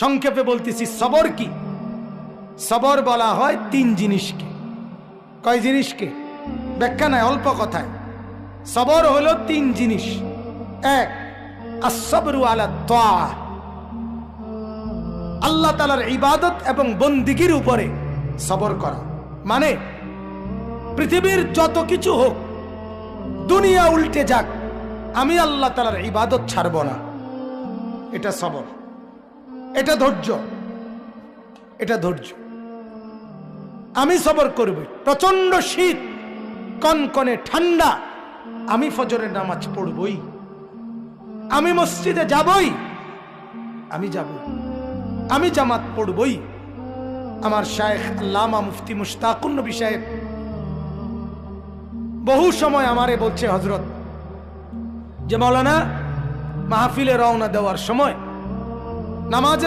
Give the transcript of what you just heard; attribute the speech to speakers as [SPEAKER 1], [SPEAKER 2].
[SPEAKER 1] সংক্ষেপে বলতেছি সবর কি। সবর বলা হয় তিন জিনিসকে। কয় জিনিসকে? ব্যাখ্যা নাই, অল্প কথায়। সবর হলো তিন জিনিস। এক, আসসাবরু আলা তাআ, আল্লাহ তাআলার ইবাদত এবং বন্দিগির উপরে সবর করা। মানে পৃথিবীর যত কিছু হোক, দুনিয়া উল্টে যাক, আমি আল্লাহ তাআলার ইবাদত ছাড়ব না। এটা সবর, এটা ধৈর্য, এটা ধৈর্য। আমি সবর করব। প্রচন্ড শীত, কনকনে ঠান্ডা, আমি ফজরের নামাজ পড়বই, আমি মসজিদে যাবই, আমি যাব, আমি জামাত পড়বই। আমার শায়েখ আল্লামা মুফতি মুশতাকুন নবী সাহেব বহু সময় আমারে বলছে, হযরত, যে মাওলানা মাহফিলে রওনা দেওয়ার সময় নামাজের